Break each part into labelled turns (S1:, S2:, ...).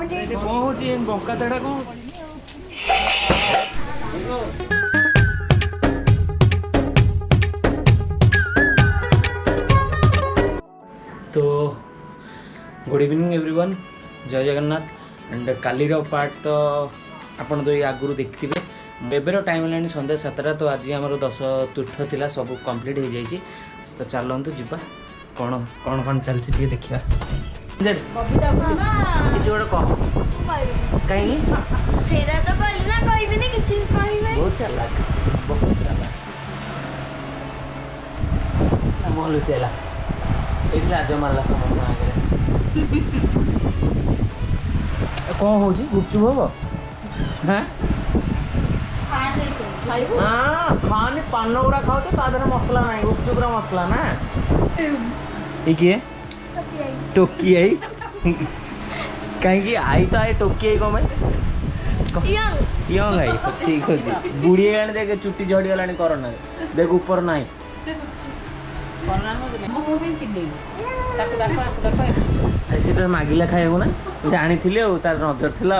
S1: बंका तेड़ा कौन तो good evening everyone जय जगन्नाथ एंड काली पार्ट तो आपन तो ये आगुरी देखते एबर टाइम है सन्ध्या 7टा तो आज आम 10 तीर्थ थिला सब कंप्लीट हो जाए तो चलतु जीवा कौन कौन कौन चलती देखा किसी गोटे कह कहीं बहुत चालाक मलु चला ये लाज मारला समस्त आगे कौन हो गुपचुप हम हाँ हाँ खाने पान गुड़ा खाओ तो मसला ना गुपचुप मसला ना ये किए टोकी आई कहीं आई तो आई टोकी आई कम यंग आई ठीक अच्छे बुढ़ी गलानी देख चुट्टी झड़ी गलानी कोरोना देख ऊपर ना सी तो मागिला खाइबू ना जानी तार नजर थिला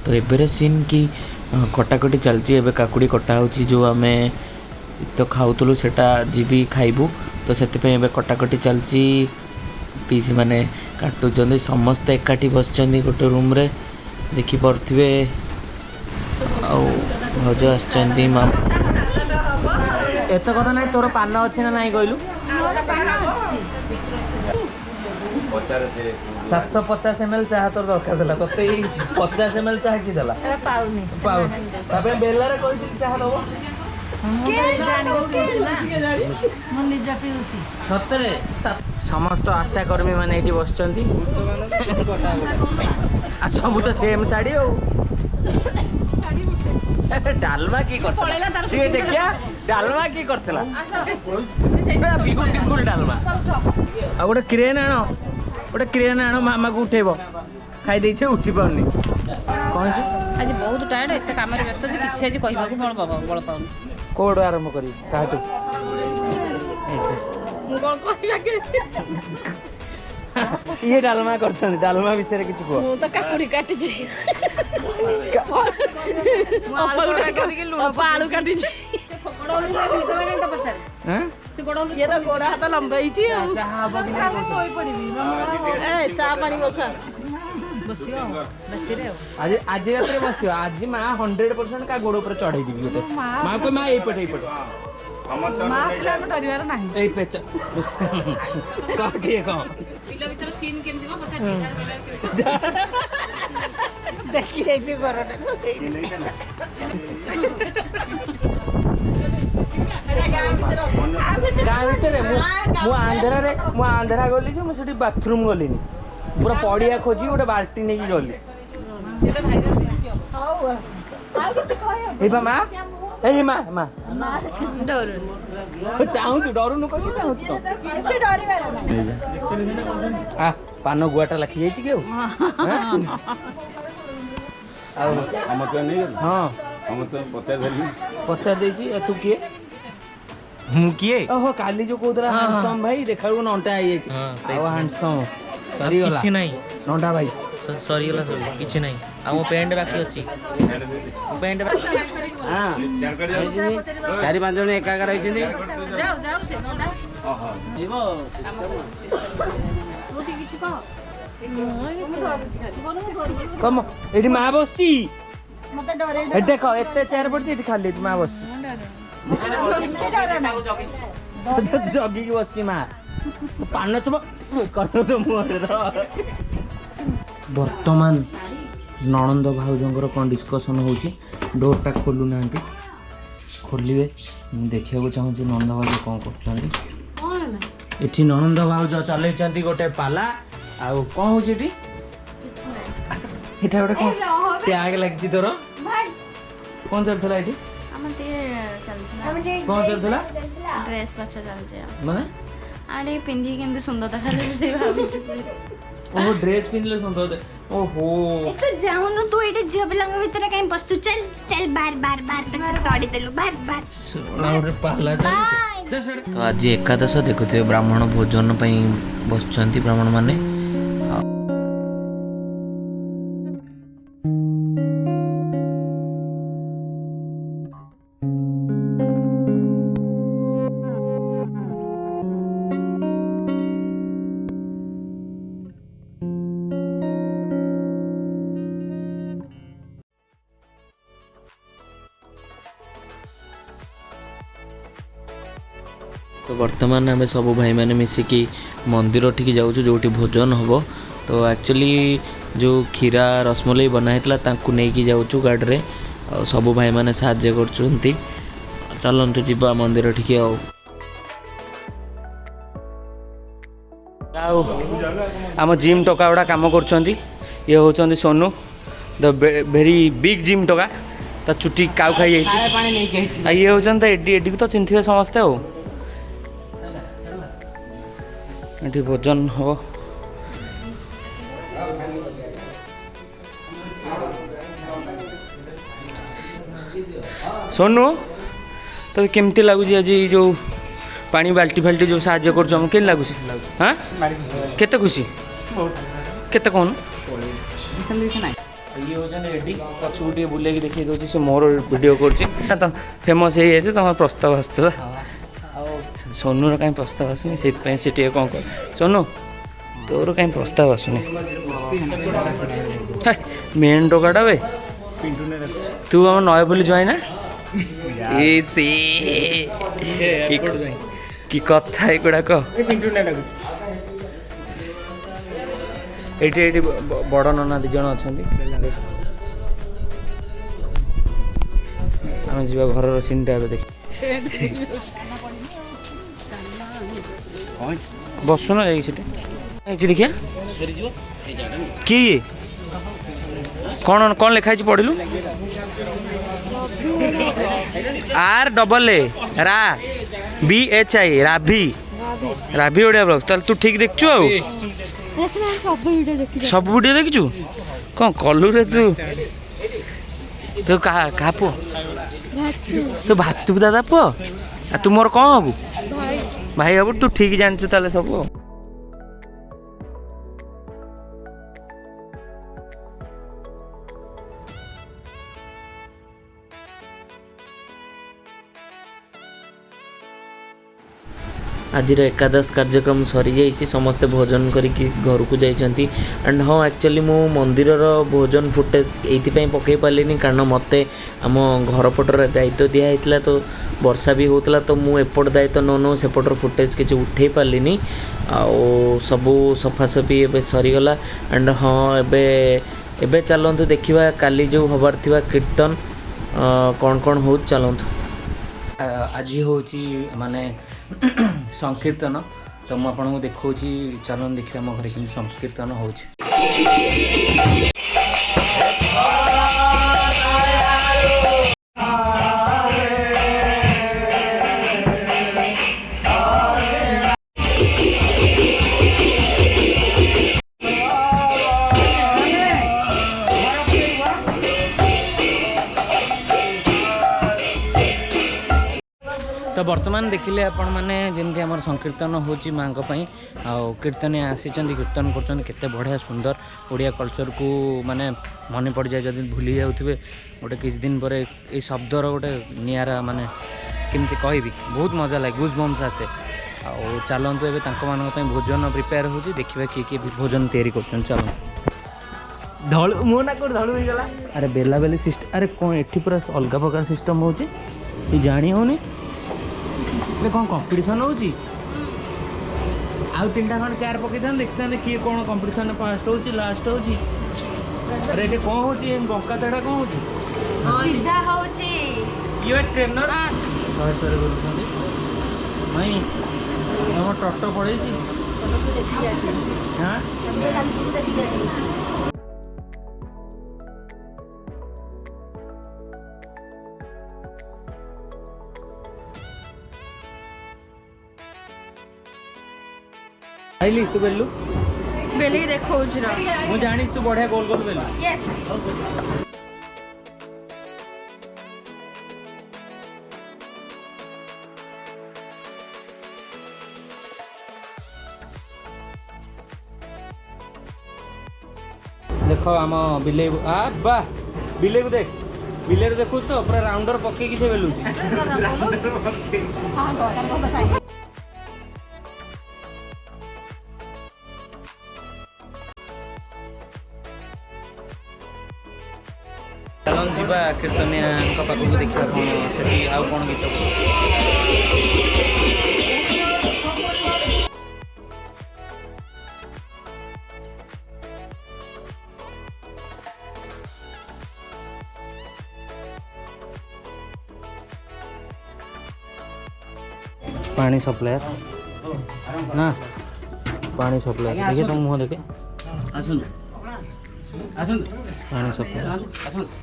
S1: तो एबेर सीन की कटाकटी चलती एबे काकुड़ी कटा होची जो आमे तो खाऊतलु सेटा जीबी खाइबू तो सेते एबे कटाकटी चलती पीसी माने काटुचंदी समस्त एकाठी बसचंदी गोटे रूम रे देखि पड़थिबे आ भौज आछचंदी माम एत कथा नहीं तोर पान अच्छे ना नहीं कहलु 750 ml चाह तोर दरकार थला तते 50 ml चाह की देला पाउनी तबे बेला रे कोई चाह दबो सतरे समस्त आशाकर्मी मैंने ये बस सब तो सेम शाढ़ी डालमा की देखिया डालमा की करतला ब्यूटीफुल डालमा आ गोटे क्रेन आण मामा को उठेब खाई देछे उठी पाउनी कौन
S2: आज बहुत टायर्ड एत काम व्यस्त किसी आज कहवाक बल पाऊनी
S1: कोड आरंभ करी काटू ये डालमा कर डालमा विषय किसी कह
S2: तो काकुड़ी काटी आलू काटी गोड़ हाथ लंबाई चा पानी बसा
S1: आज आज रात बस आज माँ 100% का गोड़ पर चढ़े गोटे माँ को माँ यपटे आंध्रा गली जो मुझे बाथरूम गली पूरा पड़िया खोजी गोटे बाल्टी नहीं गली माँ ए माँ माँ चाहूँ डरुनु पान गुआटा लाखी जाइए कि हाँ पचार दे तू किए मु किए ओहो काली जो कहूला हैंडसम भाई देखा नंटा आई हैंडसम सरी गला किछि नहीं नंटा भाई सरी गला सब किछि नहीं आ मो पेंट बाकी अछि पेंट हां 4-5 जण एकागा रहि छिंदी
S2: जाऊ जाऊ से नंटा ओहो जीवो तू किछि कह
S1: कम एडी मां बसची मते डरे ए देखो एते चेयर पड़ती एटी खाली मां बसची जगी की बसची मां पान चब कर तो मुहरे वर्तमान नणंद भाउजंकर कौन डिस्कसन होची डोरटा खोलु ना खोलिए देखा चाहूँ नंद भाउज कौन कर एठी नणंद भाउज चलई गोटे पाला आउ कौन हो गोटे कौन टैग लगी तोर कौन चलता ये कौन चलता
S2: ड्रेस बच्चा चलছে
S1: माने
S3: आरे पिंधी केमती सुंदर देखा से भाभी
S1: ओहो ड्रेस पिंधले सुंदर ओहो
S3: तो जाऊनु तू एटे झियो पिलांग भितर काई बस्तु चल चल बार बार बार तक तोड़ी देलु बार बार
S1: पाला तो आज एकादश देखुथे ब्राह्मण भोजन पई बसचंती ब्राह्मण माने तो वर्तमान आम सब भाई मैंने मिसिकी मंदिर ठीक जाऊँ जो भोजन हम तो एक्चुअली जो खीरा रसमलाई बनाई नहीं जाऊँ गाड़ी सब भाई मैंने साहाଯ୍य कर चलतु जीवा मंदिर ठीक आम जिम टका गुड़ा कम कर ये हूँ Sonu the very big gym टका तो चुटी काउ खाई ये हूँ एडी एडी तो चिन्ह समस्ते ये भोजन हम सोनू तो केमती लगुच आज जो पानी बाल्टी फाल्टी जो साहाଯ୍य कर लगुच हाँ केते खुशी केते कौन ये होचन रेडी पछू टे बुले देखी दउची से मोर वीडियो करची तो फेमस हे जाय तुम प्रस्ताव आसला सोनू कहीं प्रस्ताव आसुनी से कौन कर सोनू तोर कहीं प्रस्ताव आसुनी मेन टोकाटा वे तू आम नय बोली जाए ना कि कथा एगुड़ाक ये बड़ नना दिज अच्छा आम जा घर सीनटा देख बसुन देखिया कि कौन कौन लिखाई पढ़लु RAA रा BHI राभी राभी ओडिया ब्लॉग ताल तू ठीक देखचु आ सब वीडियो देखचु कौन कलु रे तू तो कहा पुओ तो भातु दादा पुओ आ तू मोर कौन हबु भाई हबु तू ठीक जानचु ताले सब आज एकादश कार्यक्रम सरी जाइए समस्ते भोजन करके घर को जाइए एंड हाँ एक्चुअली मु मंदिर भोजन फुटेज ये पकई पारे कारण मत आम घर पटर दायित्व दिखाई तो वर्षा भी होता तो मु एपट दायित्व नौ सेपटर फुटेज किसी उठे पारे आउ सबू सफासफी एवं सरीगला एंड हाँ एबे चलतु देखा काली जो हबार थिबा कीर्तन कौन कौन हो चलतु आज हूँ माने संकीर्तन तो मुझे आपको देखा चलन देखिए आम घर कि संकीर्तन हो तो बर्तमान देखिले आपण मैंने जमी आम संकीर्तन हो माँ कीर्तन आसी कीर्तन करते बढ़िया सुंदर ओडिया कल्चर को माने मन पड़ जाए जब भूली जाऊे गोटे किछ दिन पर ये शब्दर गोटे निरा माने केमती कहि बहुत मजा लगे गुज बम्स आसे आ चलतु ए भोजन प्रिपेयर हो देखा किए भोजन तैयारी कर चल धड़ मो ना कोड धड़ गला अरे बेला बेली सिस्टम अरे कौन एठी पूरा अलग प्रकार सिस्टम हो जानी होनी कौन कंपटीशन हो तीन खंड चेयर पकई था देखते किए कौन कंपटीशन फास्ट हो लास्ट हो अरे ये कौन हो बंका तेड़ा कौन हो ट्रेनर शहे शहे बोलुं माई तुम टट पड़े हाँ ଖାଇଲି ତୁ ବେଲୁ
S3: ବେଲିକି ଦେଖଉଛି ନା
S1: ମୁଁ ଜାଣିଛି ତୁ ବଢିଆ ଗୋଲ ଗୋଲ ବେଲୁ।
S3: ୟେସ୍
S1: देख आम बिले बा बिले को देख बिले देखु तो पूरा राउंडर पकई से बेलू चलन जीवा कीर्तनिया पाखक देखा कौन से आउ कौन गीत पानी सप्लायर ना पानी सप्लायर देखिए तुम मुँह देखे पानी सप्लायर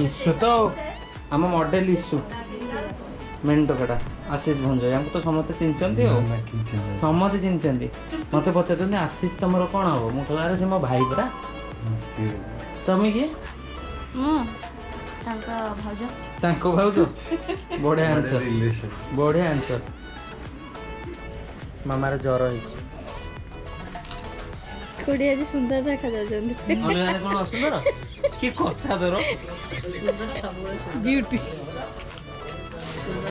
S1: इश्यू तो आम मॉडल इश्यू मेन टोकाटा आशीष भंज यहाँ तो समस्ते चिन्हती हो समस्ते चिन्हती मत पचार आशीष तुम कौन हम मुझे कह से मो भाई परा तुम किए भाज बढ़िया आंसर बढ़िया आंसर मामार ज्वर है
S3: खुड़ी आज सुंदर देखा जाउछन्ती
S1: कौन असुंदर कि कथा तोर
S3: ब्यूटी